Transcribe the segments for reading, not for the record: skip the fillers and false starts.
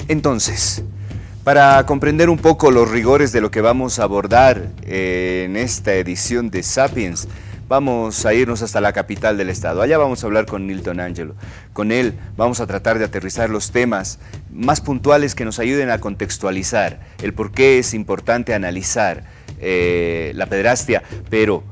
Entonces, para comprender un poco los rigores de lo que vamos a abordar en esta edición de Sapiens, vamos a irnos hasta la capital del estado. Allá vamos a hablar con Nilton Ángelo. Con él vamos a tratar de aterrizar los temas más puntuales que nos ayuden a contextualizar el por qué es importante analizar la pederastia, pero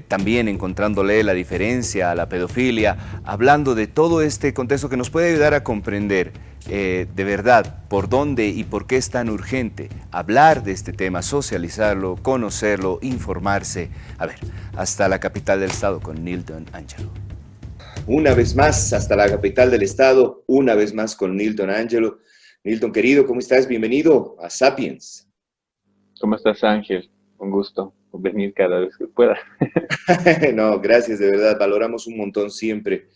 también encontrándole la diferencia a la pedofilia, hablando de todo este contexto que nos puede ayudar a comprender de verdad por dónde y por qué es tan urgente hablar de este tema, socializarlo, conocerlo, informarse. A ver, hasta la capital del estado con Nilton Ángelo. Una vez más, hasta la capital del estado, una vez más con Nilton Ángelo. Nilton, querido, ¿cómo estás? Bienvenido a Sapiens. ¿Cómo estás, Ángel? Un gusto venir cada vez que pueda. No, gracias, de verdad. Valoramos un montón siempre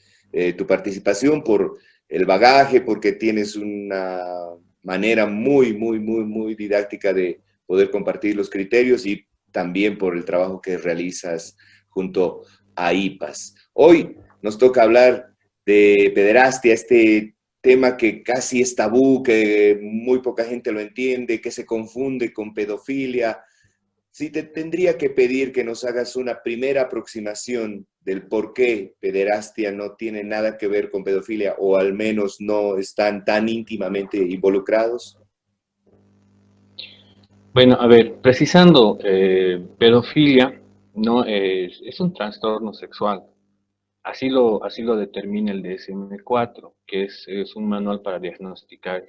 tu participación por el bagaje, porque tienes una manera muy didáctica de poder compartir los criterios y también por el trabajo que realizas junto a IPAS. Hoy nos toca hablar de pederastia, este tema que casi es tabú, que muy poca gente lo entiende, que se confunde con pedofilia. Si te tendría que pedir que nos hagas una primera aproximación del por qué pederastia no tiene nada que ver con pedofilia, o al menos no están tan íntimamente involucrados. Bueno, a ver, precisando, pedofilia no es un trastorno sexual. Así lo determina el DSM-4, que es un manual para diagnosticar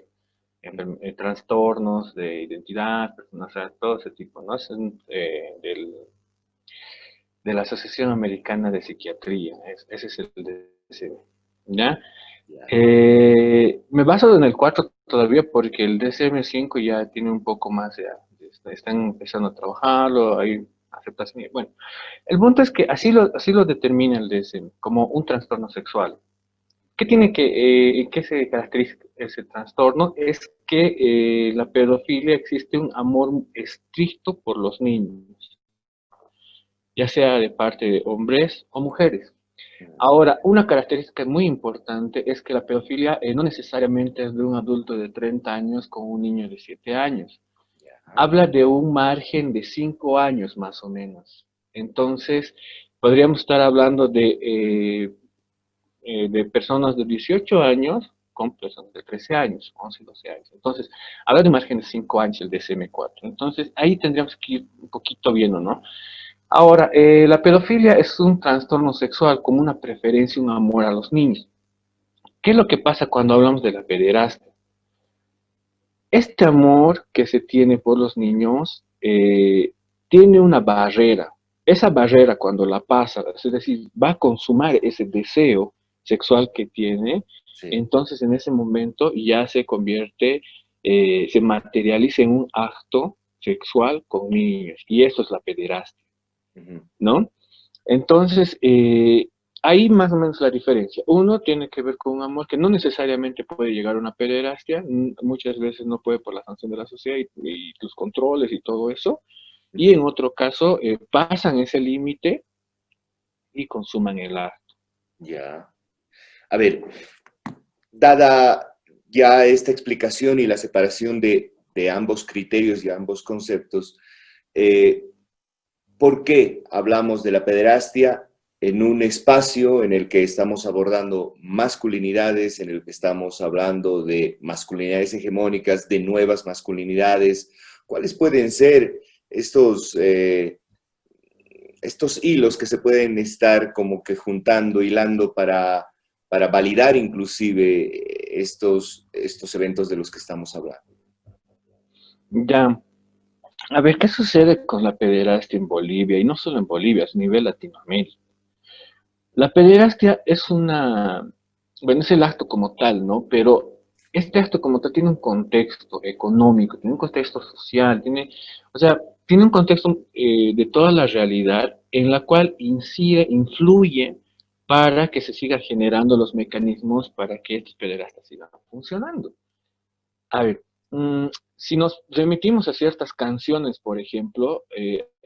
trastornos de identidad, personalidad, todo ese tipo, ¿no? De la Asociación Americana de Psiquiatría, ese es el DSM, ¿ya? Ya. Me baso en el 4 todavía porque el DSM-5 ya tiene un poco más, están empezando a trabajarlo, hay aceptación. Bueno, el punto es que así lo determina el DSM, como un trastorno sexual. ¿Qué se caracteriza ese trastorno? Es que la pedofilia existe un amor estricto por los niños, ya sea de parte de hombres o mujeres. Ahora, una característica muy importante es que la pedofilia no necesariamente es de un adulto de 30 años con un niño de 7 años. Ya. Habla de un margen de 5 años más o menos. Entonces, podríamos estar hablando de personas de 18 años con personas de 13 años, 11 y 12 años. Entonces, habla de un margen de 5 años el DSM-4. Entonces, ahí tendríamos que ir un poquito viendo, ¿no? Ahora, la pedofilia es un trastorno sexual como una preferencia, un amor a los niños. ¿Qué es lo que pasa cuando hablamos de la pederastia? Este amor que se tiene por los niños tiene una barrera. Esa barrera cuando la pasa, es decir, va a consumar ese deseo sexual que tiene, Sí. entonces en ese momento ya se convierte, se materializa en un acto sexual con niños. Y eso es la pederastia, Ujú. ¿no? Entonces, ahí más o menos la diferencia. Uno tiene que ver con un amor que no necesariamente puede llegar a una pederastia, muchas veces no puede por la sanción de la sociedad y los controles y todo eso, y Ujú. en otro caso pasan ese límite y consuman el acto. Ya. A ver, dada ya esta explicación y la separación de ambos criterios y ambos conceptos, eh, ¿por qué hablamos de la pederastia en un espacio en el que estamos abordando masculinidades, en el que estamos hablando de masculinidades hegemónicas, de nuevas masculinidades? ¿Cuáles pueden ser estos hilos que se pueden estar como que juntando, hilando para validar inclusive estos eventos de los que estamos hablando? Ya, a ver, ¿qué sucede con la pederastia en Bolivia? Y no solo en Bolivia, es a nivel Latinoamérica. La pederastia es bueno, es el acto como tal, ¿no? Pero este acto como tal tiene un contexto económico, tiene un contexto social, o sea, tiene un contexto de toda la realidad en la cual incide, influye para que se siga generando los mecanismos para que estos pederastas sigan funcionando. A ver, si nos remitimos a ciertas canciones, por ejemplo,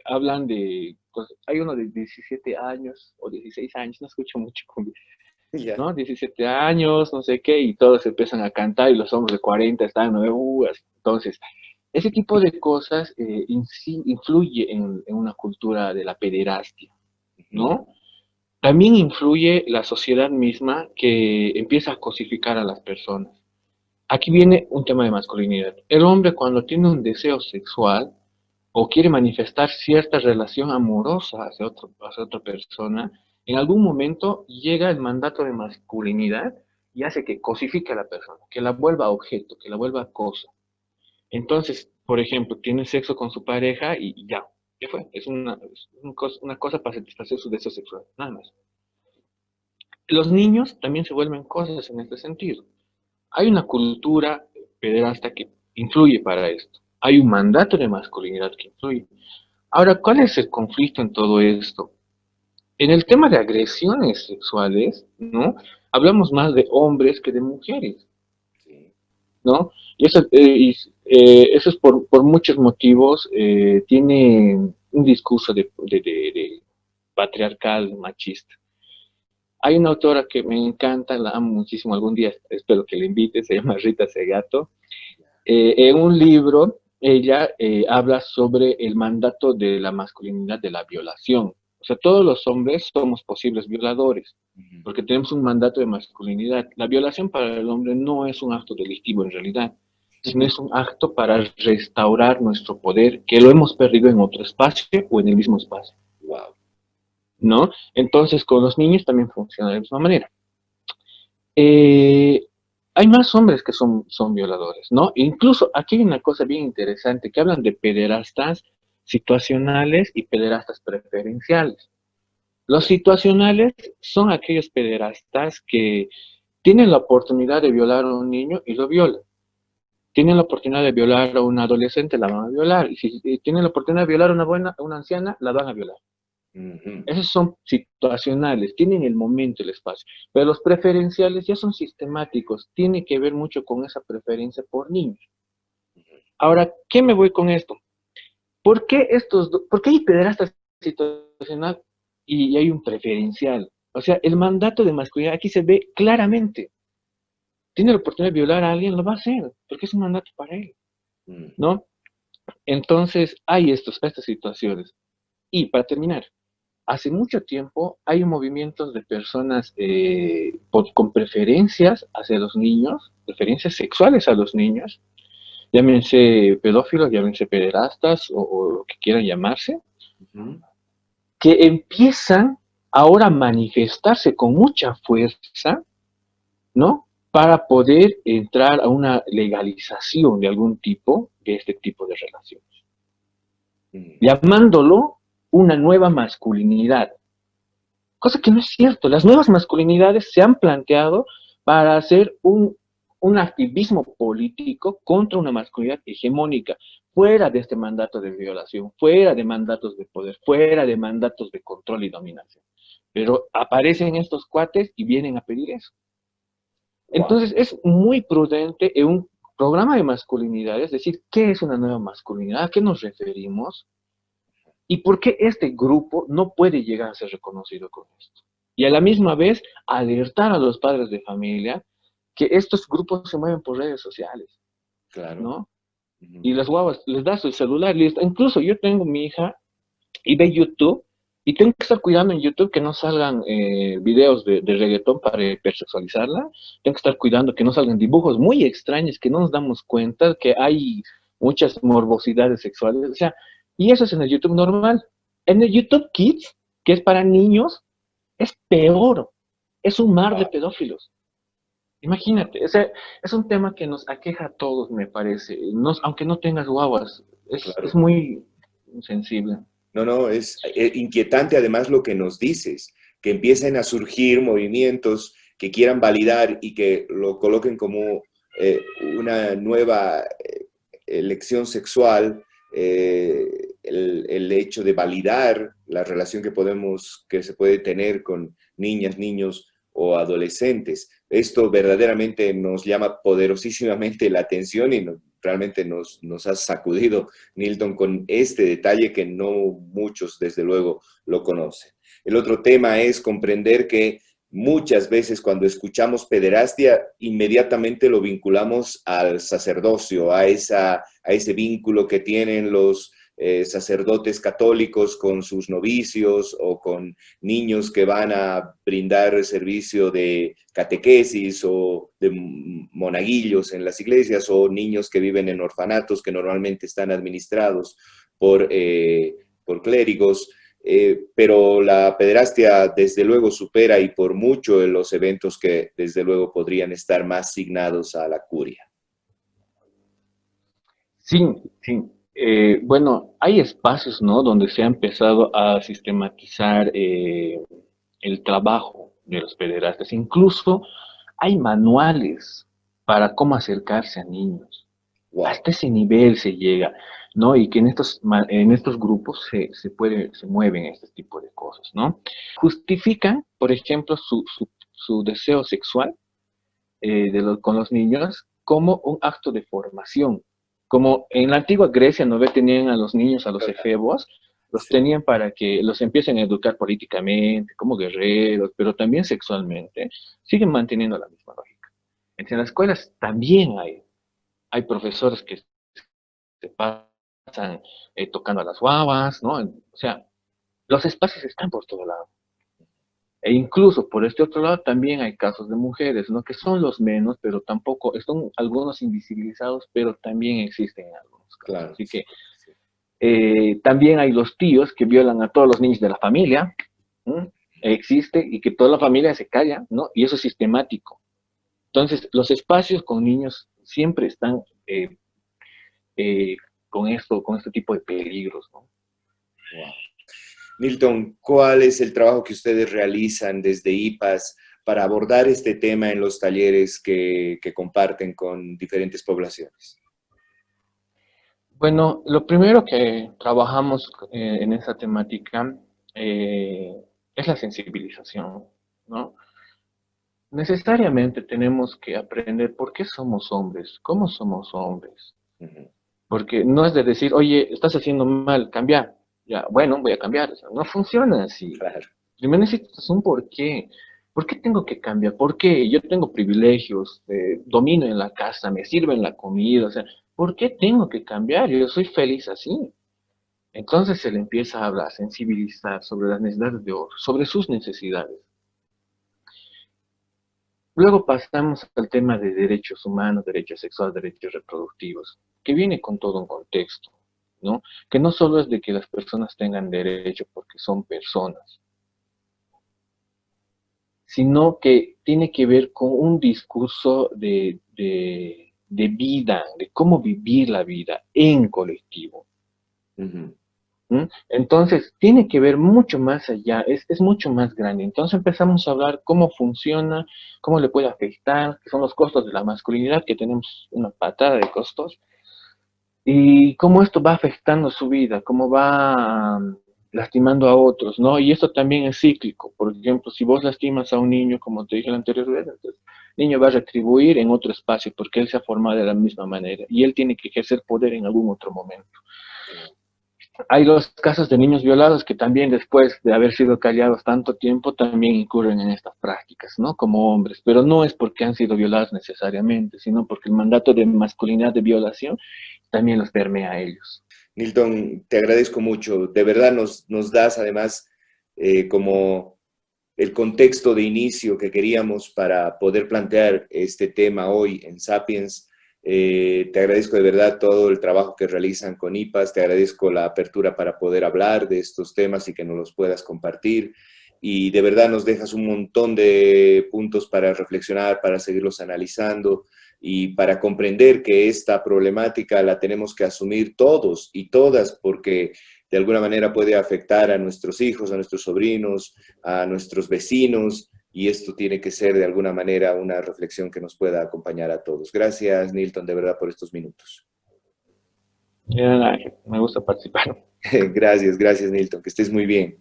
hablan de, pues, hay uno de 17 años o 16 años, no escucho mucho cumbia, Ya. ¿no? 17 años, no sé qué, y todos empiezan a cantar y los hombres de 40 están, ¿no? Así. Entonces, ese tipo de cosas influye en una cultura de la pederastia, Ujú. ¿no? También influye la sociedad misma que empieza a cosificar a las personas. Aquí viene un tema de masculinidad. El hombre cuando tiene un deseo sexual o quiere manifestar cierta relación amorosa hacia otra persona, en algún momento llega el mandato de masculinidad y hace que cosifique a la persona, que la vuelva objeto, que la vuelva cosa. Entonces, por ejemplo, tiene sexo con su pareja y ya, ¿qué fue? Una cosa para satisfacer su deseo sexual, nada más. Los niños también se vuelven cosas en este sentido. Hay una cultura pederasta que influye para esto. Hay un mandato de masculinidad que influye. Ahora, ¿cuál es el conflicto en todo esto? En el tema de agresiones sexuales, ¿no? Hablamos más de hombres que de mujeres, Sí. ¿no? Eso es por muchos motivos. Tiene un discurso de patriarcal, machista. Hay una autora que me encanta, la amo muchísimo, algún día espero que la invite, se llama Rita Segato. En un libro, ella habla sobre el mandato de la masculinidad de la violación. O sea, todos los hombres somos posibles violadores, Ujú. porque tenemos un mandato de masculinidad. La violación para el hombre no es un acto delictivo en realidad, sino es un acto para restaurar nuestro poder, que lo hemos perdido en otro espacio o en el mismo espacio, Wow. ¿no? Entonces, con los niños también funciona de la misma manera. Eh, Hay más hombres que son violadores, ¿no? Incluso aquí hay una cosa bien interesante, que hablan de pederastas situacionales y pederastas preferenciales. Los situacionales son aquellos pederastas que tienen la oportunidad de violar a un niño y lo violan. Tienen la oportunidad de violar a un adolescente, la van a violar. Y si tienen la oportunidad de violar a una anciana, la van a violar. Ujú. Esos son situacionales, tienen el momento, el espacio. Pero los preferenciales ya son sistemáticos, tiene que ver mucho con esa preferencia por niños. Ahora, ¿qué me voy con esto? ¿Por qué hay pederastas situacional y hay un preferencial? O sea, el mandato de masculinidad aquí se ve claramente. Tiene la oportunidad de violar a alguien, lo va a hacer, porque es un mandato para él, Ujú. ¿no? Entonces, hay estas situaciones. Y para terminar, hace mucho tiempo hay movimientos de personas con preferencias hacia los niños, preferencias sexuales a los niños, llámense pedófilos, llámense pederastas o lo que quieran llamarse, Ujú. que empiezan ahora a manifestarse con mucha fuerza, ¿no? Para poder entrar a una legalización de algún tipo de este tipo de relaciones, Ujú. llamándolo una nueva masculinidad. Cosa que no es cierto. Las nuevas masculinidades se han planteado para hacer un activismo político contra una masculinidad hegemónica, fuera de este mandato de violación, fuera de mandatos de poder, fuera de mandatos de control y dominación. Pero aparecen estos cuates y vienen a pedir eso. Wow. Entonces es muy prudente en un programa de masculinidades decir qué es una nueva masculinidad, a qué nos referimos, ¿y por qué este grupo no puede llegar a ser reconocido con esto? Y a la misma vez alertar a los padres de familia que estos grupos se mueven por redes sociales, Claro. ¿no? Ujú. Y las guaguas les das el celular, incluso yo tengo mi hija y ve YouTube y tengo que estar cuidando en YouTube que no salgan videos de reggaetón para hipersexualizarla, tengo que estar cuidando que no salgan dibujos muy extraños que no nos damos cuenta que hay muchas morbosidades sexuales, o sea, y eso es en el YouTube normal. En el YouTube Kids, que es para niños, es peor, es un mar de Wow. pedófilos. Imagínate, es un tema que nos aqueja a todos, me parece, aunque no tengas guaguas, es Claro. muy sensible. No, no, es inquietante además lo que nos dices, que empiecen a surgir movimientos que quieran validar y que lo coloquen como una nueva elección sexual, el hecho de validar la relación que se puede tener con niñas, niños o adolescentes. Esto verdaderamente nos llama poderosísimamente la atención y realmente nos ha sacudido, Nilton, con este detalle que no muchos, desde luego, lo conocen. El otro tema es comprender que muchas veces cuando escuchamos pederastia, inmediatamente lo vinculamos al sacerdocio, a ese vínculo que tienen los sacerdotes católicos con sus novicios o con niños que van a brindar servicio de catequesis o de monaguillos en las iglesias, o niños que viven en orfanatos que normalmente están administrados por clérigos. Pero la pederastia desde luego supera y por mucho en los eventos que desde luego podrían estar más asignados a la curia. Sí, sí. Bueno, hay espacios, ¿no? Donde se ha empezado a sistematizar el trabajo de los pederastas. Incluso hay manuales para cómo acercarse a niños. Wow. Hasta ese nivel se llega, ¿no? Y que en estos grupos se mueven este tipo de cosas, ¿no? Justifican, por ejemplo, su deseo sexual con los niños como un acto de formación. Como en la antigua Grecia, ¿no ve? Tenían a los niños, a los efebos, los Sí, tenían para que los empiecen a educar políticamente, como guerreros, pero también sexualmente. Siguen manteniendo la misma lógica. En las escuelas también hay profesores que se pasan tocando a las guaguas, ¿no? O sea, los espacios están por todo lado. E incluso por este otro lado también hay casos de mujeres, ¿no? Que son los menos, pero tampoco, están algunos invisibilizados, pero también existen en algunos casos. claro. Así Sí, que sí. también hay los tíos que violan a todos los niños de la familia, ¿no? Existe y que toda la familia se calla, ¿no? Y eso es sistemático. Entonces, los espacios con niños siempre están eh, con este tipo de peligros, ¿no? Wow. Milton, ¿cuál es el trabajo que ustedes realizan desde IPAS para abordar este tema en los talleres que comparten con diferentes poblaciones? Bueno, lo primero que trabajamos en esa temática eh, es la sensibilización, ¿no? Necesariamente tenemos que aprender por qué somos hombres, cómo somos hombres, Ujú. porque no es de decir, oye, estás haciendo mal, cambia, ya, bueno, voy a cambiar, o sea, no funciona así. Claro. Primero necesitas un por qué tengo que cambiar, por qué yo tengo privilegios, domino en la casa, me sirven la comida, o sea, ¿por qué tengo que cambiar? Yo soy feliz así. Entonces se le empieza a hablar, a sensibilizar sobre las necesidades de otros, sobre sus necesidades. Luego pasamos al tema de derechos humanos, derechos sexuales, derechos reproductivos, que viene con todo un contexto, ¿no? Que no solo es de que las personas tengan derecho porque son personas, sino que tiene que ver con un discurso de vida, de cómo vivir la vida en colectivo. Ujú. ¿Mm? Entonces, tiene que ver mucho más allá, es mucho más grande. Entonces empezamos a hablar cómo funciona, cómo le puede afectar, qué son los costos de la masculinidad, que tenemos una patada de costos, y cómo esto va afectando su vida, cómo va lastimando a otros, ¿no? Y esto también es cíclico. Por ejemplo, si vos lastimas a un niño, como te dije la anterior vez, entonces, el niño va a retribuir en otro espacio porque él se ha formado de la misma manera y él tiene que ejercer poder en algún otro momento. Hay los casos de niños violados que también después de haber sido callados tanto tiempo también incurren en estas prácticas, ¿no? Como hombres, pero no es porque han sido violados necesariamente, sino porque el mandato de masculinidad de violación también los permea a ellos. Milton, te agradezco mucho. De verdad nos das además como el contexto de inicio que queríamos para poder plantear este tema hoy en Sapiens. Te agradezco de verdad todo el trabajo que realizan con IPAS, te agradezco la apertura para poder hablar de estos temas y que nos los puedas compartir. Y de verdad nos dejas un montón de puntos para reflexionar, para seguirlos analizando y para comprender que esta problemática la tenemos que asumir todos y todas porque de alguna manera puede afectar a nuestros hijos, a nuestros sobrinos, a nuestros vecinos, y esto tiene que ser de alguna manera una reflexión que nos pueda acompañar a todos. Gracias, Nilton, de verdad por estos minutos. Ya, me gusta participar. Gracias, gracias, Nilton, que estés muy bien.